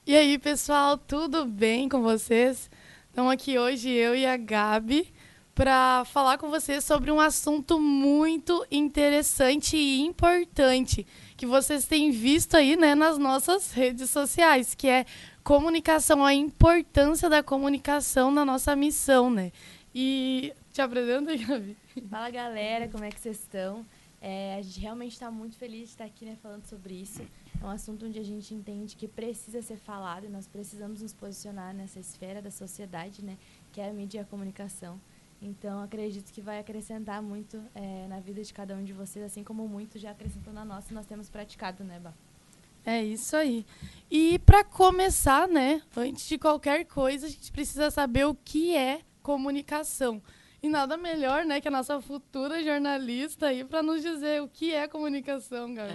E aí, pessoal, tudo bem com vocês? Estamos aqui hoje, eu e a Gabi, para falar com vocês sobre um assunto muito interessante e importante que vocês têm visto aí, né, nas nossas redes sociais, que é comunicação, a importância da comunicação na nossa missão, né? E te apresenta aí, Gabi. Fala galera, como é que vocês estão? A gente realmente está muito feliz de estar aqui, né, falando sobre isso. É um assunto onde a gente entende que precisa ser falado e nós precisamos nos posicionar nessa esfera da sociedade, né, que é a mídia e a comunicação. Então, acredito que vai acrescentar muito na vida de cada um de vocês, assim como muito já acrescentou na nossa e nós temos praticado, né, Bá? É isso aí. E para começar, né, antes de qualquer coisa, a gente precisa saber o que é comunicação. E nada melhor, né, que a nossa futura jornalista aí para nos dizer o que é comunicação, Gabi.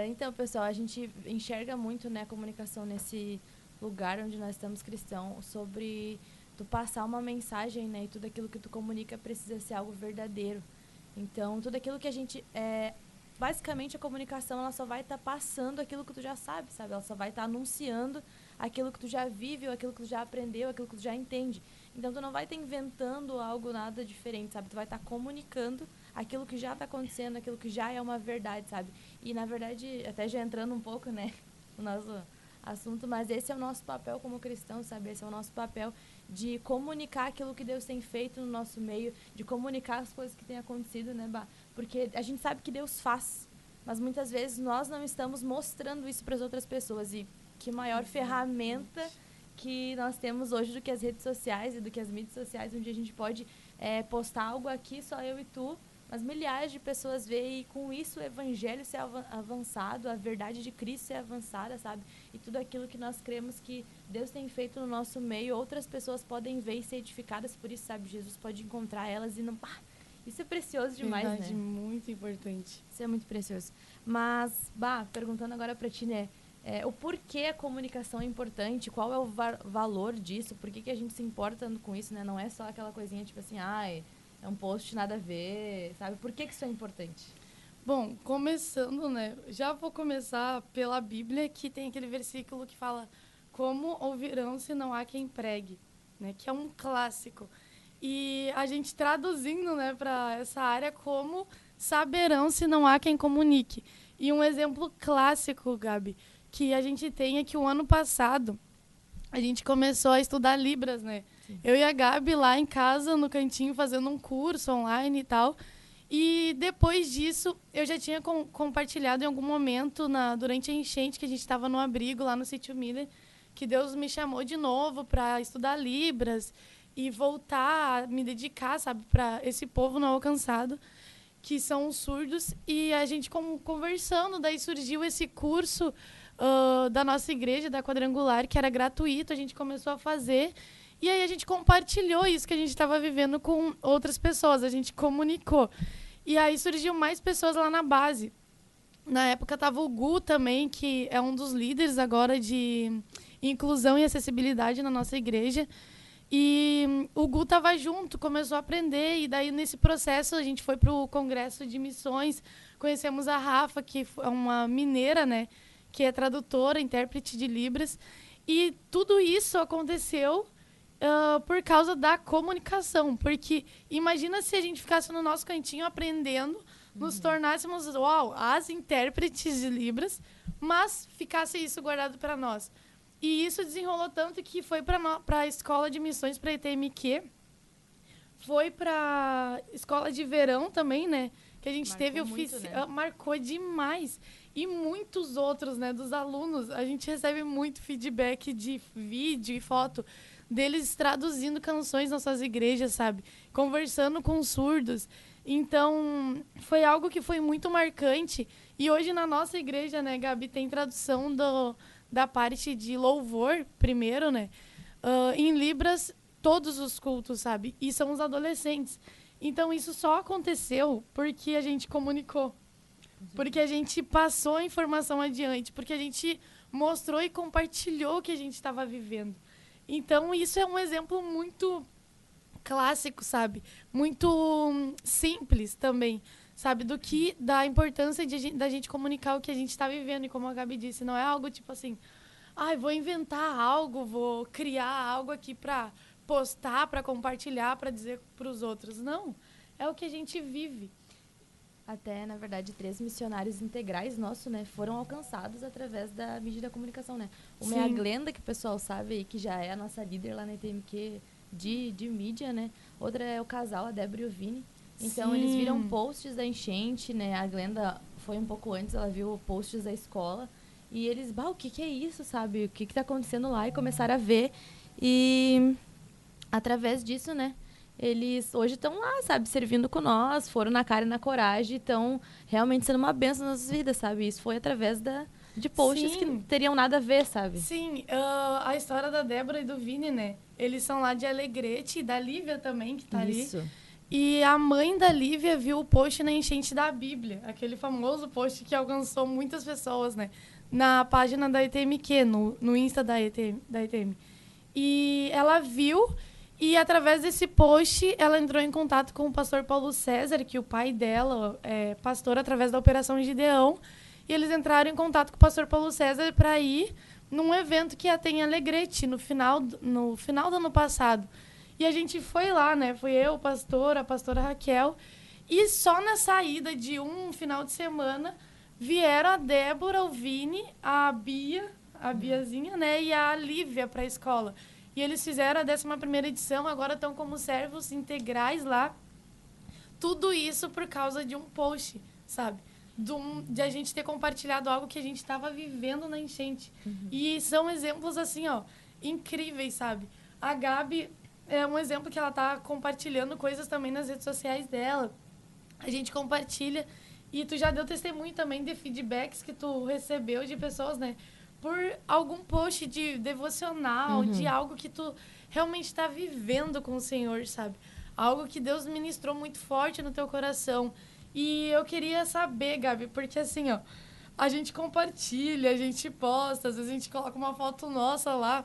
Então, pessoal, a gente enxerga muito, né, a comunicação nesse lugar onde nós estamos cristãos, sobre tu passar uma mensagem, né, e tudo aquilo que tu comunica precisa ser algo verdadeiro. Então, tudo aquilo que a gente basicamente a comunicação ela só vai estar passando aquilo que tu já sabe? Ela só vai estar anunciando aquilo que tu já vive, ou aquilo que tu já aprendeu, aquilo que tu já entende. Então tu não vai estar inventando algo nada diferente, sabe? Tu vai estar comunicando aquilo que já está acontecendo, aquilo que já é uma verdade, sabe? E na verdade, até já entrando um pouco, né, no nosso assunto, mas esse é o nosso papel como cristão, sabe? Esse é o nosso papel de comunicar aquilo que Deus tem feito no nosso meio, de comunicar as coisas que têm acontecido, né, Bah? Porque a gente sabe que Deus faz, mas muitas vezes nós não estamos mostrando isso para as outras pessoas. E que maior ferramenta que nós temos hoje do que as redes sociais e do que as mídias sociais, onde a gente pode postar algo aqui, só eu e tu, mas milhares de pessoas veem, e com isso o evangelho ser avançado, a verdade de Cristo ser avançada, sabe? E tudo aquilo que nós cremos que Deus tem feito no nosso meio, outras pessoas podem ver e ser edificadas por isso, sabe? Jesus pode encontrar elas e não... Isso é precioso demais, Verdade, né? muito importante. Isso é muito precioso. Mas, perguntando agora pra ti, né? O porquê a comunicação é importante, qual é o valor disso, por que a gente se importa tanto com isso, né? Não é só aquela coisinha tipo assim, é um post nada a ver, sabe? Por que isso é importante? Bom, começando, né? Já vou começar pela Bíblia, que tem aquele versículo que fala: como ouvirão se não há quem pregue, né? Que é um clássico. E a gente traduzindo, né, para essa área, como saberão se não há quem comunique. E um exemplo clássico, Gabi, que a gente tem é que o ano passado a gente começou a estudar Libras, né? Sim. Eu e a Gabi lá em casa, no cantinho, fazendo um curso online e tal. E depois disso, eu já tinha compartilhado em algum momento, durante a enchente, que a gente estava no abrigo lá no Sítio Miller, que Deus me chamou de novo para estudar Libras e voltar a me dedicar, sabe, para esse povo não alcançado, que são os surdos. E a gente conversando, daí surgiu esse curso da nossa igreja, da Quadrangular, que era gratuito, a gente começou a fazer. E aí a gente compartilhou isso que a gente estava vivendo com outras pessoas, a gente comunicou. E aí surgiu mais pessoas lá na base. Na época estava o Gu também, que é um dos líderes agora de inclusão e acessibilidade na nossa igreja. E o Gu estava junto, começou a aprender, e daí nesse processo a gente foi para o Congresso de Missões, conhecemos a Rafa, que é uma mineira, né, que é tradutora, intérprete de Libras, e tudo isso aconteceu por causa da comunicação, porque imagina se a gente ficasse no nosso cantinho aprendendo, nos tornássemos as intérpretes de Libras, mas ficasse isso guardado para nós. E isso desenrolou tanto que foi para a escola de missões, para a ETMQ, foi para escola de verão também, né? Que a gente teve marcou demais. E muitos outros, né, dos alunos, a gente recebe muito feedback de vídeo e foto deles traduzindo canções nas suas igrejas, sabe? Conversando com surdos. Então, foi algo que foi muito marcante. E hoje na nossa igreja, né, Gabi, tem tradução da parte de louvor, primeiro, né? Em Libras, todos os cultos, sabe? E são os adolescentes. Então, isso só aconteceu porque a gente comunicou. Porque a gente passou a informação adiante. Porque a gente mostrou e compartilhou o que a gente estava vivendo. Então, isso é um exemplo muito clássico, sabe? Muito simples também. sabe? Da importância da gente comunicar o que a gente está vivendo. E como a Gabi disse, não é algo tipo assim, vou inventar algo, vou criar algo aqui para postar, para compartilhar, para dizer para os outros. Não, é o que a gente vive. Até, na verdade, 3 missionários integrais nossos, né, foram alcançados através da mídia da comunicação, né? Uma é a Glenda, que o pessoal sabe aí, que já é a nossa líder lá na ETMQ de mídia, né? Outra é o casal, a Débora e o Vini. Então, eles viram posts da enchente, né? A Glenda foi um pouco antes, ela viu posts da escola. E eles, o que é isso, sabe? O que tá acontecendo lá? E começaram a ver. E, através disso, né? Eles hoje estão lá, sabe, servindo com nós, foram na cara e na coragem, estão realmente sendo uma bênção nas nossas vidas, sabe? Isso foi através de posts que não teriam nada a ver, sabe? Sim, a história da Débora e do Vini, né? Eles são lá de Alegrete, e da Lívia também, que tá Isso. ali. E a mãe da Lívia viu o post na enchente da Bíblia, aquele famoso post que alcançou muitas pessoas, né? Na página da ETMQ, no Insta da ETM. E ela viu... E, através desse post, ela entrou em contato com o pastor Paulo César, que o pai dela é pastor através da Operação Gideão. E eles entraram em contato com o pastor Paulo César para ir num evento que ia ter em Alegrete, no final do ano passado. E a gente foi lá, né? Fui eu, o pastor, a pastora Raquel. E só na saída de um final de semana, vieram a Débora, o Vini, a Biazinha, né? E a Lívia para a escola. E eles fizeram a 11ª edição, agora estão como servos integrais lá. Tudo isso por causa de um post, sabe? De a gente ter compartilhado algo que a gente estava vivendo na enchente. E são exemplos, assim, incríveis, sabe? A Gabi é um exemplo que ela tá compartilhando coisas também nas redes sociais dela. A gente compartilha. E tu já deu testemunho também de feedbacks que tu recebeu de pessoas, né? Por algum post de devocional, de algo que tu realmente está vivendo com o Senhor, sabe? Algo que Deus ministrou muito forte no teu coração. E eu queria saber, Gabi, porque assim, a gente compartilha, a gente posta, às vezes a gente coloca uma foto nossa lá,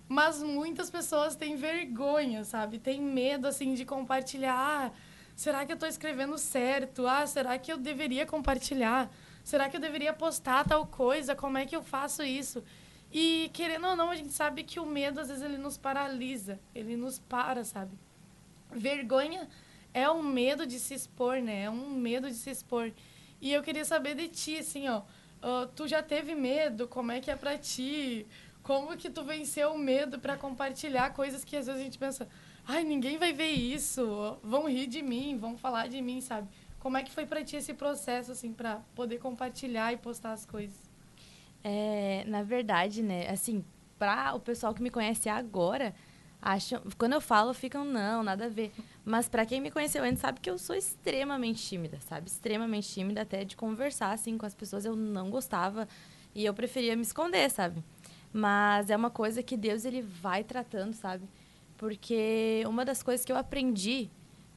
mas muitas pessoas têm vergonha, sabe? Tem medo, assim, de compartilhar. Será que eu estou escrevendo certo? Será que eu deveria compartilhar? Será que eu deveria postar tal coisa? Como é que eu faço isso? E, querendo ou não, a gente sabe que o medo, às vezes, ele nos paralisa. Ele nos para, sabe? Vergonha é um medo de se expor, né? É um medo de se expor. E eu queria saber de ti, assim, tu já teve medo? Como é que é pra ti? Como que tu venceu o medo para compartilhar coisas que, às vezes, a gente pensa... ninguém vai ver isso. Vão rir de mim, vão falar de mim, sabe? Como é que foi pra ti esse processo, assim, pra poder compartilhar e postar as coisas? Na verdade, né, assim, pra o pessoal que me conhece agora, quando eu falo, ficam, não, nada a ver. Mas pra quem me conheceu antes, sabe que eu sou extremamente tímida, sabe? Extremamente tímida, até de conversar, assim, com as pessoas, eu não gostava. E eu preferia me esconder, sabe? Mas é uma coisa que Deus, ele vai tratando, sabe? Porque uma das coisas que eu aprendi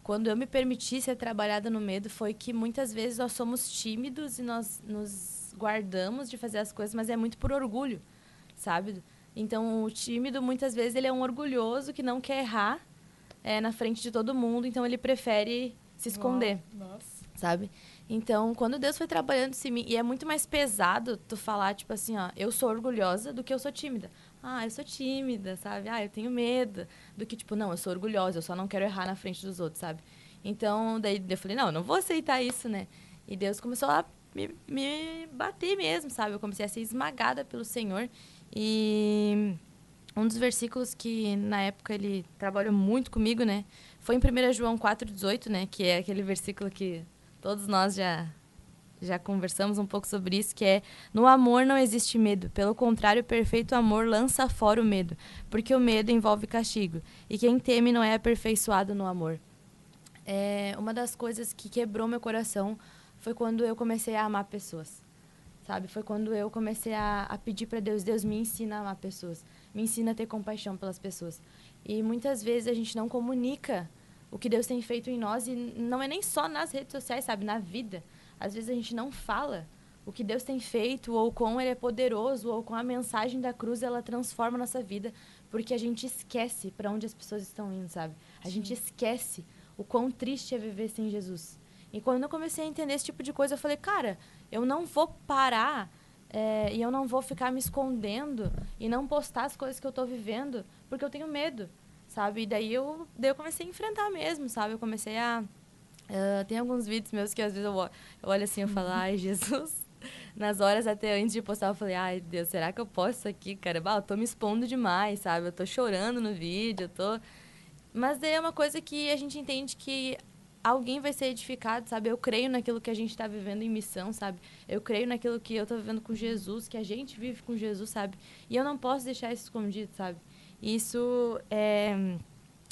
quando eu me permiti ser trabalhada no medo foi que muitas vezes nós somos tímidos e nós nos guardamos de fazer as coisas, mas é muito por orgulho, sabe? Então, o tímido, muitas vezes, ele é um orgulhoso que não quer errar na frente de todo mundo, então ele prefere se esconder, sabe? Então, quando Deus foi trabalhando em mim, e é muito mais pesado tu falar, tipo assim, eu sou orgulhosa do que eu sou tímida. Eu sou tímida, sabe? Eu tenho medo. Do que, tipo, não, eu sou orgulhosa, eu só não quero errar na frente dos outros, sabe? Então, daí eu falei, não, eu não vou aceitar isso, né? E Deus começou a me bater mesmo, sabe? Eu comecei a ser esmagada pelo Senhor. E um dos versículos que, na época, ele trabalhou muito comigo, né? Foi em 1 João 4,18, né? Que é aquele versículo que todos nós já conversamos um pouco sobre isso, que é: no amor não existe medo, pelo contrário, o perfeito amor lança fora o medo, porque o medo envolve castigo, e quem teme não é aperfeiçoado no amor. Uma das coisas que quebrou meu coração foi quando eu comecei a amar pessoas, sabe? Foi quando eu comecei a pedir para Deus, Deus, me ensina a amar pessoas, me ensina a ter compaixão pelas pessoas. E muitas vezes a gente não comunica o que Deus tem feito em nós, e não é nem só nas redes sociais, sabe? Na vida. Às vezes a gente não fala o que Deus tem feito, ou quão Ele é poderoso, ou com a mensagem da cruz ela transforma a nossa vida, porque a gente esquece para onde as pessoas estão indo, sabe? A gente esquece o quão triste é viver sem Jesus. E quando eu comecei a entender esse tipo de coisa, eu falei, cara, eu não vou parar e eu não vou ficar me escondendo e não postar as coisas que eu tô vivendo porque eu tenho medo, sabe? E daí eu comecei a enfrentar mesmo, sabe? Eu comecei a... tem alguns vídeos meus que às vezes eu olho assim e falo, ai, Jesus. Nas horas até antes de postar, eu falei, ai, Deus, será que eu posto isso aqui, cara? Bah, eu tô me expondo demais, sabe? Eu tô chorando no vídeo, eu tô... Mas daí é uma coisa que a gente entende que alguém vai ser edificado, sabe? Eu creio naquilo que a gente está vivendo em missão, sabe? Eu creio naquilo que eu tô vivendo com Jesus, que a gente vive com Jesus, sabe? E eu não posso deixar isso escondido, sabe? E isso é...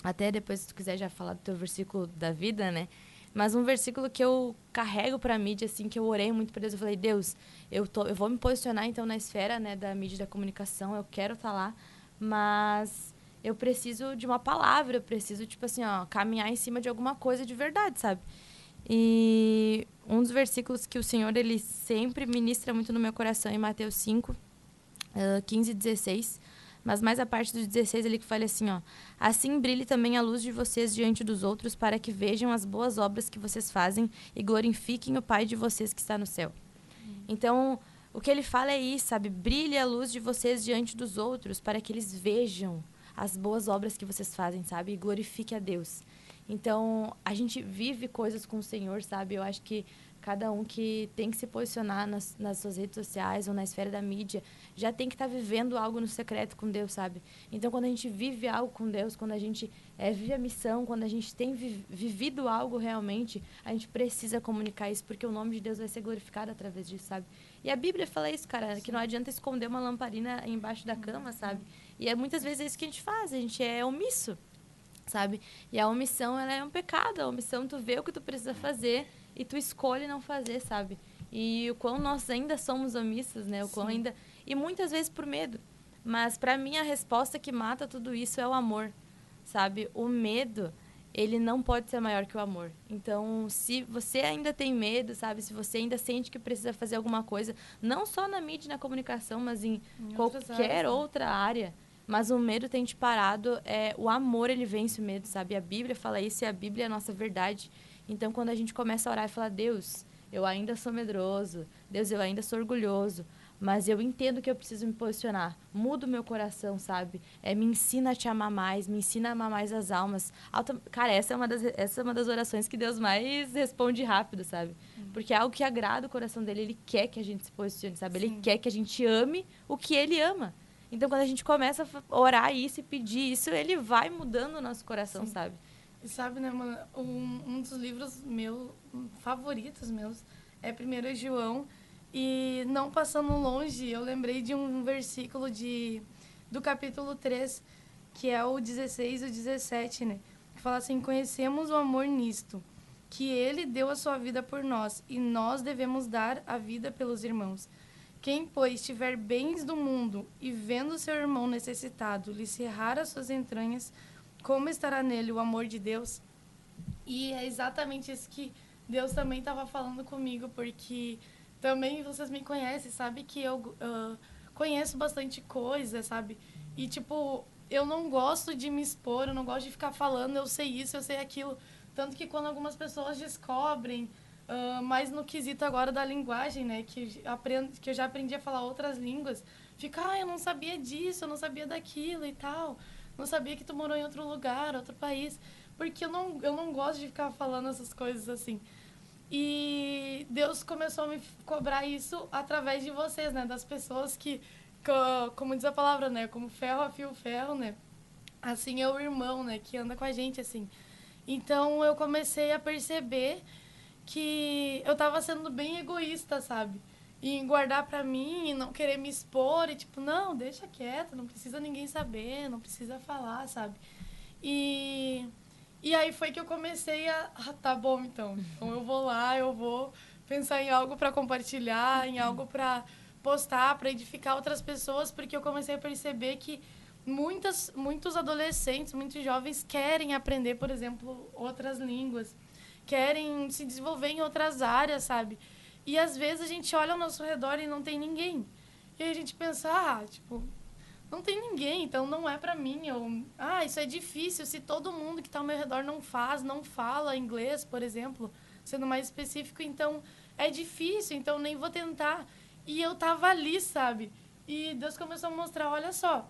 Até depois, se tu quiser já falar do teu versículo da vida, né? Mas um versículo que eu carrego pra mídia, assim, que eu orei muito pra Deus. Eu falei, Deus, eu vou me posicionar, então, na esfera, né, da mídia e da comunicação. Eu quero estar lá, mas eu preciso de uma palavra. Eu preciso, tipo assim, ó, caminhar em cima de alguma coisa de verdade, sabe? E um dos versículos que o Senhor, ele sempre ministra muito no meu coração é em Mateus 5, 15 e 16. Mas mais a parte do 16, ele que fala assim, ó. Assim brilhe também a luz de vocês diante dos outros, para que vejam as boas obras que vocês fazem e glorifiquem o Pai de vocês que está no céu. Então, o que ele fala é isso, sabe? Brilhe a luz de vocês diante dos outros, para que eles vejam as boas obras que vocês fazem, sabe? E glorifique a Deus. Então, a gente vive coisas com o Senhor, sabe? Eu acho que cada um que tem que se posicionar nas suas redes sociais ou na esfera da mídia já tem que estar vivendo algo no secreto com Deus, sabe? Então, quando a gente vive algo com Deus, quando a gente vive a missão, quando a gente tem vivido algo realmente, a gente precisa comunicar isso, porque o nome de Deus vai ser glorificado através disso, sabe? E a Bíblia fala isso, cara, que não adianta esconder uma lamparina embaixo da cama, sabe? E muitas vezes é isso que a gente faz, a gente é omisso, sabe? E a omissão, ela é um pecado. A omissão, tu vê o que tu precisa fazer e tu escolhe não fazer, sabe? E o quão nós ainda somos omissos, né? O quão ainda... E muitas vezes por medo. Mas, pra mim, a resposta que mata tudo isso é o amor, sabe? O medo, ele não pode ser maior que o amor. Então, se você ainda tem medo, sabe? Se você ainda sente que precisa fazer alguma coisa, não só na mídia e na comunicação, mas em qualquer outra área, mas o medo tem te parado, o amor, ele vence o medo, sabe? A Bíblia fala isso e a Bíblia é a nossa verdade. Então, quando a gente começa a orar e falar, Deus, eu ainda sou medroso, Deus, eu ainda sou orgulhoso, mas eu entendo que eu preciso me posicionar. Muda o meu coração, sabe? Me ensina a te amar mais, me ensina a amar mais as almas. Cara, essa é uma das orações que Deus mais responde rápido, sabe? Porque é algo que agrada o coração dele, ele quer que a gente se posicione, sabe? Ele quer que a gente ame o que ele ama. Então, quando a gente começa a orar isso e pedir isso, ele vai mudando o nosso coração, sabe? E sabe, né, mano, um dos livros favoritos meus é 1 João. E não passando longe, eu lembrei de um versículo do capítulo 3, que é o 16 e o 17, né? Que fala assim, conhecemos o amor nisto, que ele deu a sua vida por nós, e nós devemos dar a vida pelos irmãos. Quem, pois, tiver bens do mundo e vendo seu irmão necessitado lhe cerrar as suas entranhas, como estará nele o amor de Deus? E é exatamente isso que Deus também estava falando comigo, porque também vocês me conhecem, sabe que eu conheço bastante coisa, sabe? E, tipo, eu não gosto de me expor, eu não gosto de ficar falando, eu sei isso, eu sei aquilo. Tanto que quando algumas pessoas descobrem, mais no quesito agora da linguagem, né? Que eu já aprendi a falar outras línguas, fica, eu não sabia disso, eu não sabia daquilo e tal. Não sabia que tu morou em outro lugar, outro país. Porque eu não gosto de ficar falando essas coisas assim. E Deus começou a me cobrar isso através de vocês, né? Das pessoas que, como diz a palavra, né? Como ferro afia o ferro, né? Assim é o irmão, né? Que anda com a gente, assim. Então, eu comecei a perceber que eu tava sendo bem egoísta, sabe? E guardar pra mim e não querer me expor. E tipo, não, deixa quieto, não precisa ninguém saber, não precisa falar, sabe? E aí foi que eu comecei tá bom, então. Então eu vou lá, eu vou pensar em algo pra compartilhar, em algo pra postar, pra edificar outras pessoas, porque eu comecei a perceber que muitos adolescentes, muitos jovens querem aprender, por exemplo, outras línguas, querem se desenvolver em outras áreas, sabe? E às vezes a gente olha ao nosso redor e não tem ninguém. E aí a gente pensa, tipo, não tem ninguém, então não é pra mim. Isso é difícil se todo mundo que tá ao meu redor não fala inglês, por exemplo, sendo mais específico, então é difícil, então nem vou tentar. E eu tava ali, sabe? E Deus começou a mostrar, olha só,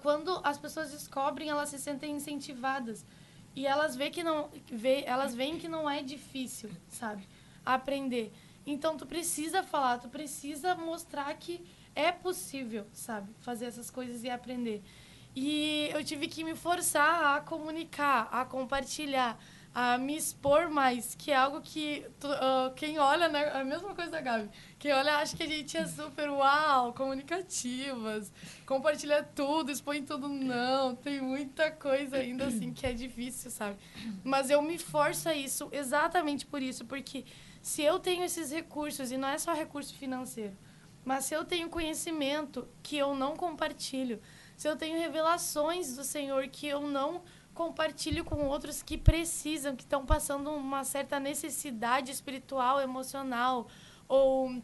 quando as pessoas descobrem, elas se sentem incentivadas. E elas veem que não é difícil, sabe? Aprender. Então, tu precisa falar, tu precisa mostrar que é possível, sabe? Fazer essas coisas e aprender. E eu tive que me forçar a comunicar, a compartilhar, a me expor mais, que é algo que quem olha, né? A mesma coisa da Gabi. Quem olha acha que a gente é super, uau, comunicativas, compartilha tudo, expõe tudo. Não, tem muita coisa ainda assim que é difícil, sabe? Mas eu me forço a isso exatamente por isso, porque se eu tenho esses recursos, e não é só recurso financeiro, mas se eu tenho conhecimento que eu não compartilho, se eu tenho revelações do Senhor que eu não compartilho com outros que precisam, que estão passando uma certa necessidade espiritual, emocional, ou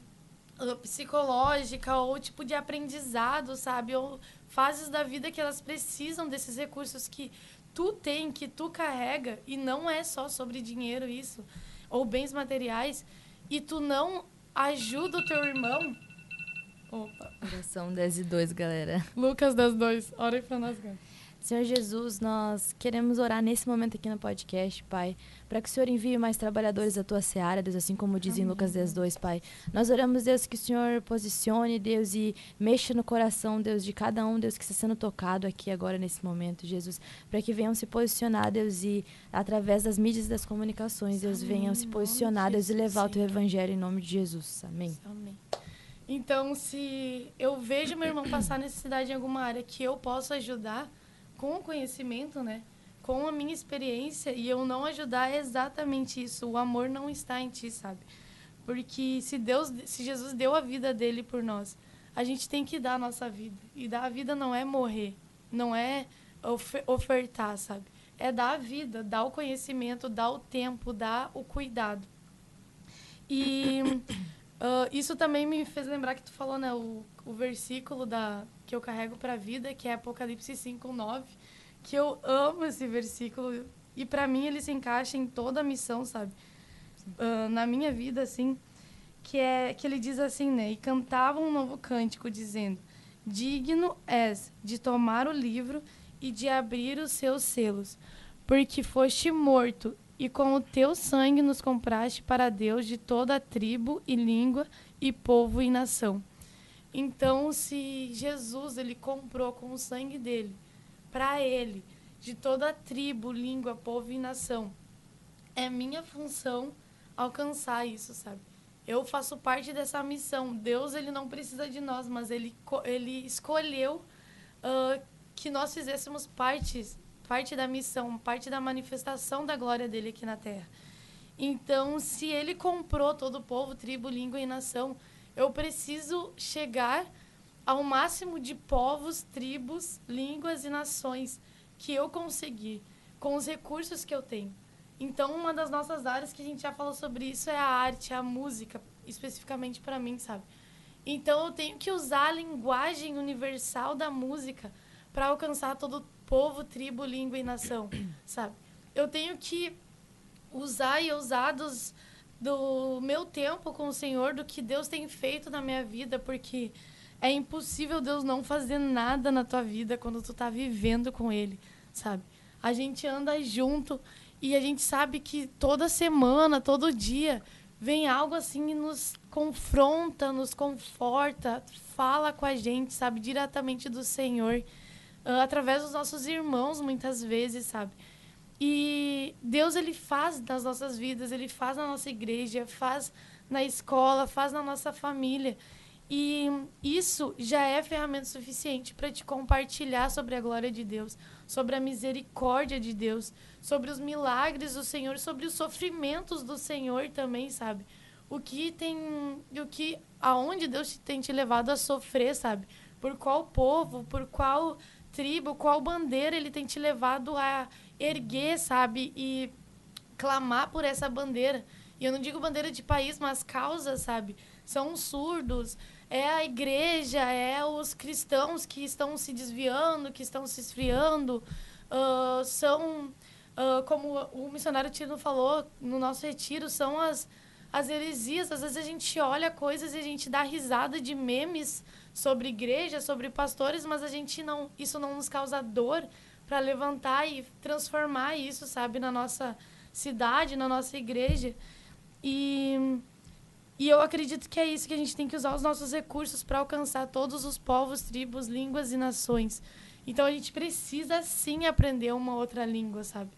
psicológica, ou tipo de aprendizado, sabe? Ou fases da vida que elas precisam desses recursos que tu tem, que tu carrega, e não é só sobre dinheiro isso, ou bens materiais, e tu não ajuda o teu irmão. Opa. Oração 10:2, galera. Lucas 10:2, orem pra nós, cara. Senhor Jesus, nós queremos orar nesse momento aqui no podcast, Pai, para que o Senhor envie mais trabalhadores à Tua seara, Deus, assim como diz em Lucas 10:2, Pai. Nós oramos, Deus, que o Senhor posicione, Deus, e mexa no coração, Deus, de cada um, Deus, que está sendo tocado aqui agora nesse momento, Jesus, para que venham se posicionar, Deus, e através das mídias e das comunicações, Deus, venham se posicionar, Deus, e levar o Teu Evangelho em nome de Jesus. Amém. Amém. Então, se eu vejo meu irmão passar necessidade em alguma área que eu posso ajudar, com o conhecimento, né? Com a minha experiência, e eu não ajudar, é exatamente isso. O amor não está em ti, sabe? Porque se Jesus deu a vida dele por nós, a gente tem que dar a nossa vida. E dar a vida não é morrer, não é ofertar, sabe? É dar a vida, dar o conhecimento, dar o tempo, dar o cuidado. E isso também me fez lembrar que tu falou, né? O versículo que eu carrego para a vida, que é Apocalipse 5:9, que eu amo esse versículo. E para mim ele se encaixa em toda a missão, sabe? Na minha vida, assim, que ele diz assim, né? E cantava um novo cântico, dizendo: digno és de tomar o livro e de abrir os seus selos, porque foste morto, e com o teu sangue nos compraste para Deus de toda a tribo e língua e povo e nação. Então, se Jesus ele comprou com o sangue dele, para ele, de toda a tribo, língua, povo e nação, é minha função alcançar isso, sabe? Eu faço parte dessa missão. Deus ele não precisa de nós, mas ele escolheu que nós fizéssemos parte da missão, parte da manifestação da glória dele aqui na Terra. Então, se ele comprou todo o povo, tribo, língua e nação, eu preciso chegar ao máximo de povos, tribos, línguas e nações que eu conseguir, com os recursos que eu tenho. Então, uma das nossas áreas que a gente já falou sobre isso é a arte, a música, especificamente para mim, sabe? Então, eu tenho que usar a linguagem universal da música para alcançar todo povo, tribo, língua e nação, sabe? Eu tenho que usar e usar do meu tempo com o Senhor, do que Deus tem feito na minha vida, porque é impossível Deus não fazer nada na tua vida quando tu tá vivendo com Ele, sabe? A gente anda junto e a gente sabe que toda semana, todo dia, vem algo assim e nos confronta, nos conforta, fala com a gente, sabe? Diretamente do Senhor, através dos nossos irmãos, muitas vezes, sabe? E Deus, ele faz nas nossas vidas, ele faz na nossa igreja, faz na escola, faz na nossa família. E isso já é ferramenta suficiente para te compartilhar sobre a glória de Deus, sobre a misericórdia de Deus, sobre os milagres do Senhor, sobre os sofrimentos do Senhor também, sabe? Aonde Deus tem te levado a sofrer, sabe? Por qual povo, por qual tribo, qual bandeira ele tem te levado a erguer, sabe? E clamar por essa bandeira. E eu não digo bandeira de país, mas causa, sabe? São os surdos, é a igreja, é os cristãos que estão se desviando, que estão se esfriando, são como o missionário Tino falou no nosso retiro, são as heresias. Às vezes a gente olha coisas e a gente dá risada de memes sobre igreja, sobre pastores, mas isso não nos causa dor para levantar e transformar isso, sabe, na nossa cidade, na nossa igreja. E eu acredito que é isso, que a gente tem que usar os nossos recursos para alcançar todos os povos, tribos, línguas e nações. Então a gente precisa sim aprender uma outra língua, sabe?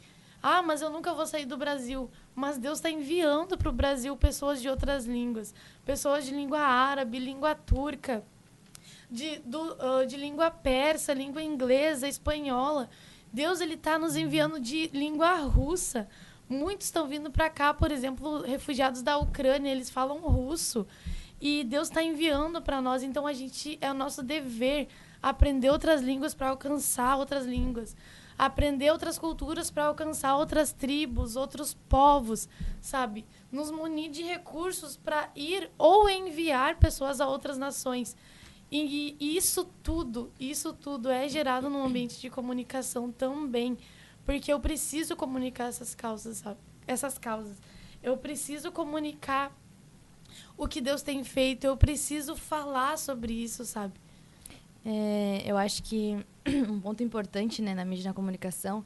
Ah, mas eu nunca vou sair do Brasil. Mas Deus está enviando para o Brasil pessoas de outras línguas. Pessoas de língua árabe, língua turca, de língua persa, língua inglesa, espanhola. Deus ele está nos enviando de língua russa. Muitos estão vindo para cá, por exemplo, refugiados da Ucrânia, eles falam russo. E Deus está enviando para nós, então é o nosso dever aprender outras línguas para alcançar outras línguas. Aprender outras culturas para alcançar outras tribos, outros povos, sabe? Nos munir de recursos para ir ou enviar pessoas a outras nações. E isso tudo é gerado num ambiente de comunicação também. Porque eu preciso comunicar essas causas, sabe? Essas causas. Eu preciso comunicar o que Deus tem feito. Eu preciso falar sobre isso, sabe? Eu acho que um ponto importante, né, na mídia e na comunicação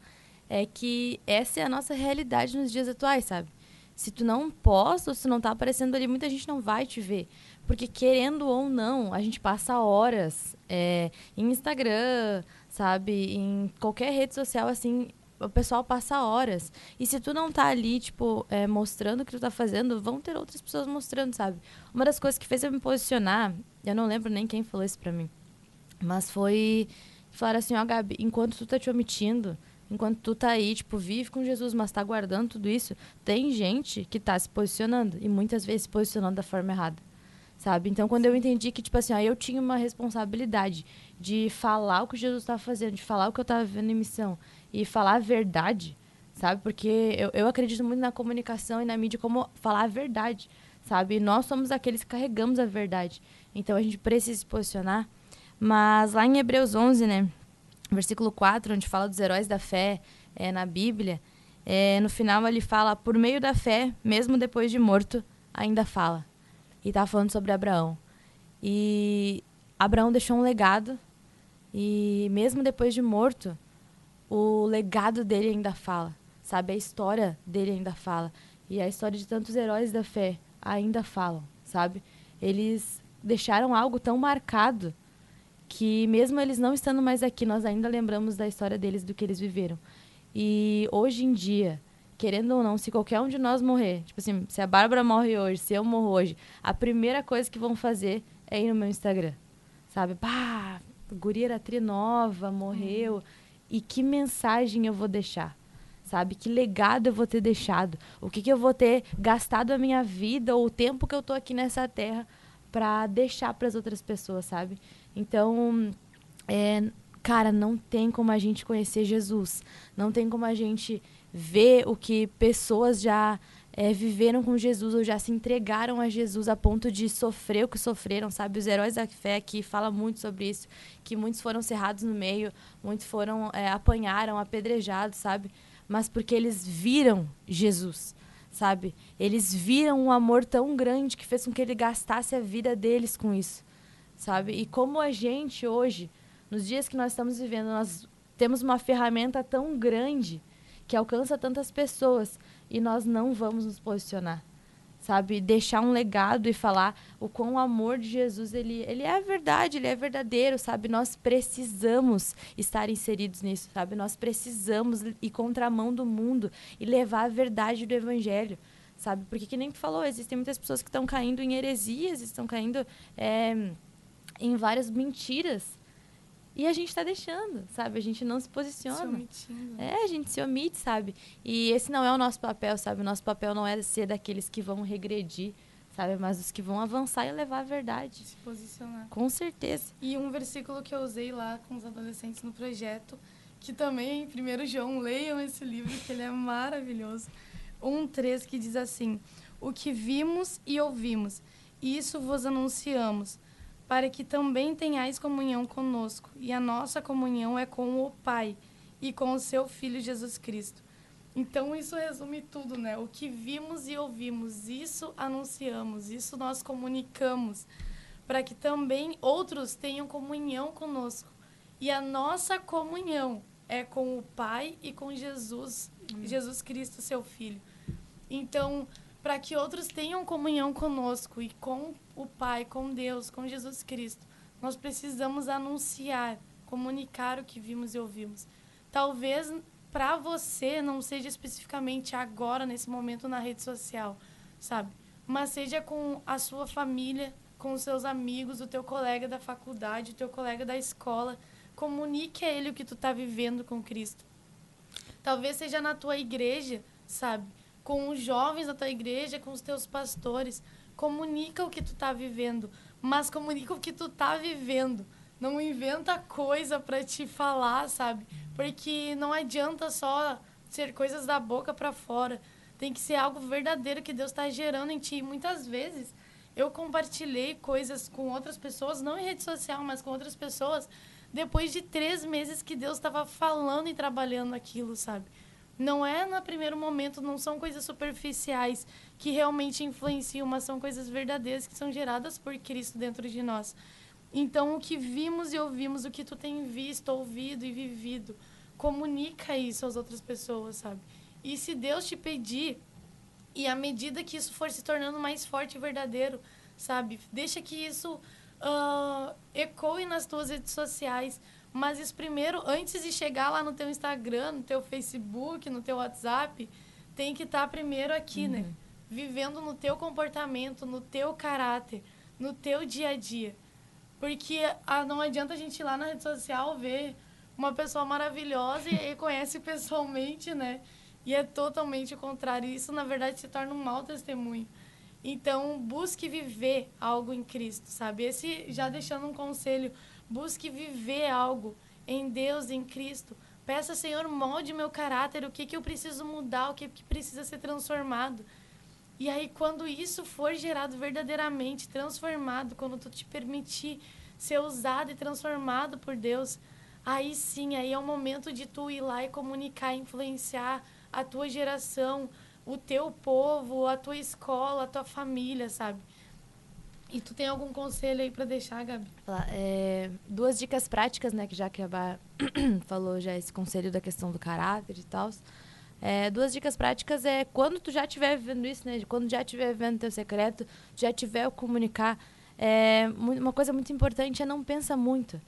é que essa é a nossa realidade nos dias atuais, sabe? Se tu não posta, ou se não tá aparecendo ali, muita gente não vai te ver. Porque, querendo ou não, a gente passa horas em Instagram, sabe? Em qualquer rede social, assim, o pessoal passa horas. E se tu não tá ali, tipo, mostrando o que tu tá fazendo, vão ter outras pessoas mostrando, sabe? Uma das coisas que fez eu me posicionar, eu não lembro nem quem falou isso pra mim, mas foi falar assim, ó, Gabi, enquanto tu tá te omitindo, enquanto tu tá aí, tipo, vive com Jesus, mas tá guardando tudo isso, tem gente que tá se posicionando, e muitas vezes se posicionando da forma errada, sabe? Então, quando eu entendi que, tipo assim, ó, eu tinha uma responsabilidade de falar o que Jesus tava fazendo, de falar o que eu tava vivendo em missão, e falar a verdade, sabe? Porque eu acredito muito na comunicação e na mídia como falar a verdade, sabe? E nós somos aqueles que carregamos a verdade. Então, a gente precisa se posicionar. Mas lá em Hebreus 11, né, versículo 4, onde fala dos heróis da fé na Bíblia, no final ele fala, por meio da fé, mesmo depois de morto, ainda fala. E tá falando sobre Abraão. E Abraão deixou um legado, e mesmo depois de morto, o legado dele ainda fala, sabe? A história dele ainda fala. E a história de tantos heróis da fé ainda falam, sabe? Eles deixaram algo tão marcado que mesmo eles não estando mais aqui, nós ainda lembramos da história deles, do que eles viveram. E hoje em dia, querendo ou não, se qualquer um de nós morrer, tipo assim, se a Bárbara morre hoje, se eu morro hoje, a primeira coisa que vão fazer é ir no meu Instagram, sabe? Pá, a guria era trinova, morreu. E que mensagem eu vou deixar? Sabe? Que legado eu vou ter deixado? O que eu vou ter gastado a minha vida ou o tempo que eu tô aqui nessa terra para deixar para as outras pessoas, sabe? Então, cara, não tem como a gente conhecer Jesus. Não tem como a gente ver o que pessoas já viveram com Jesus ou já se entregaram a Jesus a ponto de sofrer o que sofreram, sabe? Os heróis da fé aqui falam muito sobre isso, que muitos foram cerrados no meio, muitos foram apanharam, apedrejados, sabe? Mas porque eles viram Jesus, sabe? Eles viram um amor tão grande que fez com que ele gastasse a vida deles com isso, sabe? E como a gente hoje, nos dias que nós estamos vivendo, nós temos uma ferramenta tão grande que alcança tantas pessoas e nós não vamos nos posicionar, sabe? Deixar um legado e falar o quão o amor de Jesus, ele é a verdade, ele é verdadeiro, sabe? Nós precisamos estar inseridos nisso, sabe? Nós precisamos ir contramão do mundo e levar a verdade do evangelho, sabe? Porque, que nem tu falou, existem muitas pessoas que estão caindo em heresias, estão caindo em várias mentiras. E a gente está deixando, sabe? A gente não se posiciona. Se omitindo. A gente se omite, sabe? E esse não é o nosso papel, sabe? O nosso papel não é ser daqueles que vão regredir, sabe? Mas os que vão avançar e levar a verdade. Se posicionar. Com certeza. E um versículo que eu usei lá com os adolescentes no projeto, que também em 1 João, leiam esse livro, que ele é maravilhoso. 1:3, que diz assim: o que vimos e ouvimos, isso vos anunciamos, para que também tenhais comunhão conosco. E a nossa comunhão é com o Pai e com o seu Filho Jesus Cristo. Então, isso resume tudo, né? O que vimos e ouvimos, isso anunciamos, isso nós comunicamos, para que também outros tenham comunhão conosco. E a nossa comunhão é com o Pai e com Jesus, Jesus Cristo, seu Filho. Então, para que outros tenham comunhão conosco e com o Pai, com Deus, com Jesus Cristo, nós precisamos anunciar, comunicar o que vimos e ouvimos. Talvez para você não seja especificamente agora, nesse momento, na rede social, sabe? Mas seja com a sua família, com os seus amigos, o teu colega da faculdade, o teu colega da escola. Comunique a ele o que tu está vivendo com Cristo. Talvez seja na tua igreja, sabe? Com os jovens da tua igreja, com os teus pastores. Comunica o que tu está vivendo, mas comunica o que tu está vivendo. Não inventa coisa para te falar, sabe? Porque não adianta só ser coisas da boca para fora. Tem que ser algo verdadeiro que Deus está gerando em ti. E muitas vezes eu compartilhei coisas com outras pessoas, não em rede social, mas com outras pessoas, depois de 3 meses que Deus estava falando e trabalhando aquilo, sabe? Não é no primeiro momento, não são coisas superficiais que realmente influenciam, mas são coisas verdadeiras que são geradas por Cristo dentro de nós. Então, o que vimos e ouvimos, o que tu tem visto, ouvido e vivido, comunica isso às outras pessoas, sabe? E se Deus te pedir, e à medida que isso for se tornando mais forte e verdadeiro, sabe? Deixa que isso ecoe nas tuas redes sociais. Mas isso primeiro, antes de chegar lá no teu Instagram, no teu Facebook, no teu WhatsApp, tem que estar primeiro aqui, né? Vivendo no teu comportamento, no teu caráter, no teu dia a dia. Porque não adianta a gente ir lá na rede social ver uma pessoa maravilhosa e conhece pessoalmente, né? E é totalmente o contrário. Isso, na verdade, se torna um mau testemunho. Então, busque viver algo em Cristo, sabe? Esse, já deixando um conselho, busque viver algo em Deus, em Cristo. Peça, Senhor, molde meu caráter, o que eu preciso mudar, o que precisa ser transformado. E aí, quando isso for gerado verdadeiramente, transformado, quando tu te permitir ser usado e transformado por Deus, aí sim, aí é o momento de tu ir lá e comunicar, influenciar a tua geração, o teu povo, a tua escola, a tua família, sabe? E tu tem algum conselho aí pra deixar, Gabi? 2 dicas práticas, né, que já que a Bá falou já esse conselho da questão do caráter e tal. 2 dicas práticas é quando tu já estiver vivendo isso, né? Quando já estiver vivendo teu secreto, já tiver o comunicar. Uma coisa muito importante é não pensa muito,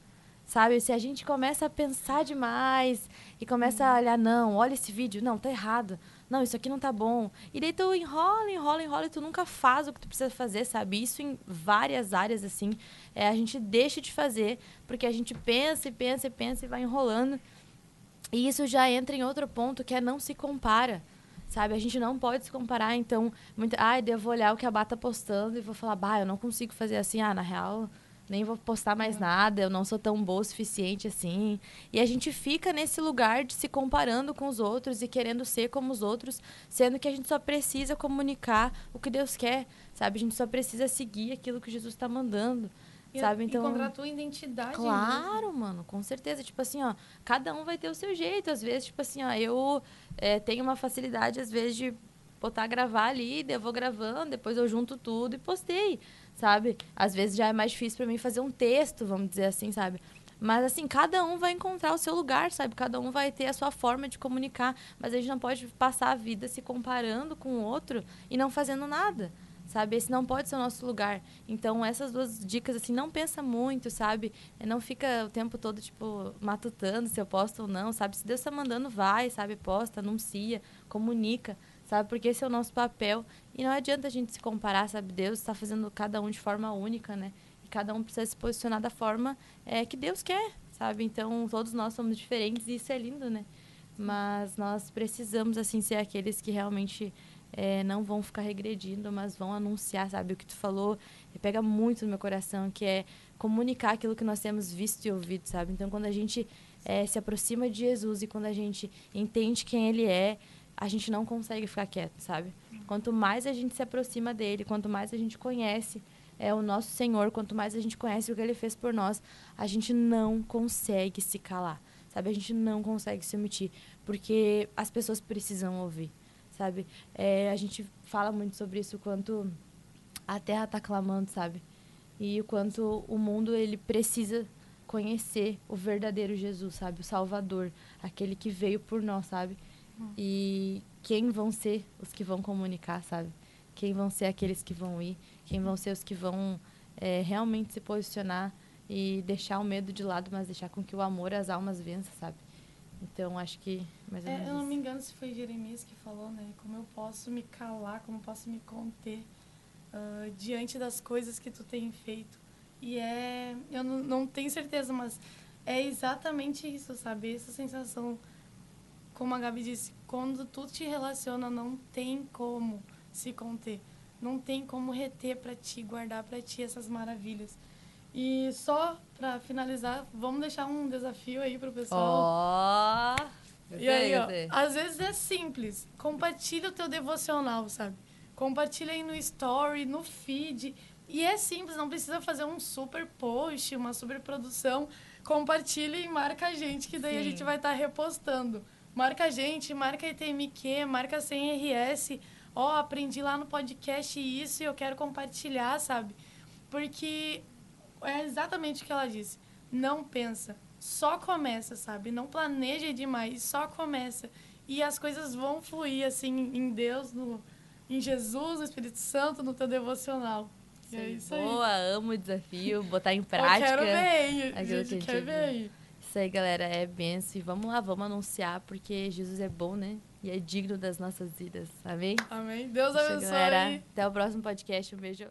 sabe? Se a gente começa a pensar demais e começa a olhar, não, olha esse vídeo, não, tá errado. Não, isso aqui não tá bom. E daí tu enrola e tu nunca faz o que tu precisa fazer, sabe? Isso em várias áreas, assim, a gente deixa de fazer porque a gente pensa e vai enrolando. E isso já entra em outro ponto, que é não se compara, sabe? A gente não pode se comparar, então, eu vou olhar o que a Bá tá postando e vou falar, eu não consigo fazer assim, na real, nem vou postar mais nada, eu não sou tão boa o suficiente assim. E a gente fica nesse lugar de se comparando com os outros e querendo ser como os outros, sendo que a gente só precisa comunicar o que Deus quer, sabe? A gente só precisa seguir aquilo que Jesus está mandando. Sabe? Então, encontrar a tua identidade. Claro, mano, com certeza. Tipo assim, ó, cada um vai ter o seu jeito. Às vezes, tipo assim, ó, eu tenho uma facilidade, às vezes, de botar, gravar ali, daí eu vou gravando, depois eu junto tudo e postei, sabe? Às vezes já é mais difícil pra mim fazer um texto, vamos dizer assim, sabe? Mas, assim, cada um vai encontrar o seu lugar, sabe? Cada um vai ter a sua forma de comunicar. Mas a gente não pode passar a vida se comparando com o outro e não fazendo nada, sabe? Esse não pode ser o nosso lugar. Então, essas 2 dicas, assim, não pensa muito, sabe? Não fica o tempo todo, tipo, matutando se eu posto ou não, sabe? Se Deus tá mandando, vai, sabe? Posta, anuncia, comunica, sabe? Porque esse é o nosso papel. E não adianta a gente se comparar, sabe? Deus está fazendo cada um de forma única, né? E cada um precisa se posicionar da forma que Deus quer, sabe? Então, todos nós somos diferentes e isso é lindo, né? Mas nós precisamos, assim, ser aqueles que realmente não vão ficar regredindo, mas vão anunciar, sabe? O que tu falou pega muito no meu coração, que é comunicar aquilo que nós temos visto e ouvido, sabe? Então, quando a gente se aproxima de Jesus e quando a gente entende quem Ele é, a gente não consegue ficar quieto, sabe? Quanto mais a gente se aproxima dEle, quanto mais a gente conhece o nosso Senhor, quanto mais a gente conhece o que Ele fez por nós, a gente não consegue se calar. sabe? A gente não consegue se omitir, porque as pessoas precisam ouvir, sabe? A gente fala muito sobre isso, o quanto a Terra está clamando, sabe? E o quanto o mundo, ele precisa conhecer o verdadeiro Jesus, sabe? O Salvador, aquele que veio por nós, sabe? E quem vão ser os que vão comunicar, sabe? Quem vão ser aqueles que vão ir, quem vão ser os que vão realmente se posicionar e deixar o medo de lado, mas deixar com que o amor às almas vença, sabe? Então, acho que mais ou menos eu não isso. me engano se foi Jeremias que falou, né? Como eu posso me calar, como eu posso me conter diante das coisas que tu tem feito. E eu não tenho certeza, mas é exatamente isso, sabe? Essa sensação, como a Gabi disse, quando tu te relaciona, não tem como se conter. Não tem como reter pra ti, guardar pra ti essas maravilhas. E só pra finalizar, vamos deixar um desafio aí pro pessoal. E aí, ó, às vezes é simples. Compartilha o teu devocional, sabe? Compartilha aí no story, no feed. E é simples, não precisa fazer um super post, uma super produção. Compartilha e marca a gente, que daí Sim. a gente vai estar repostando. Marca a gente, marca a ITMQ, marca a CMRS. Ó, aprendi lá no podcast isso e eu quero compartilhar, sabe? Porque é exatamente o que ela disse. Não pensa, só começa, sabe? Não planeja demais, só começa. E as coisas vão fluir, assim, em Deus, em Jesus, no Espírito Santo, no teu devocional. E é isso aí. Boa, amo o desafio, botar em prática. Eu quero ver, a gente quer ver aí. Isso aí, galera, é benção. E vamos lá, vamos anunciar, porque Jesus é bom, né? E é digno das nossas vidas. Amém? Amém. Deus Isso, abençoe. galera. Até o próximo podcast. Um beijo.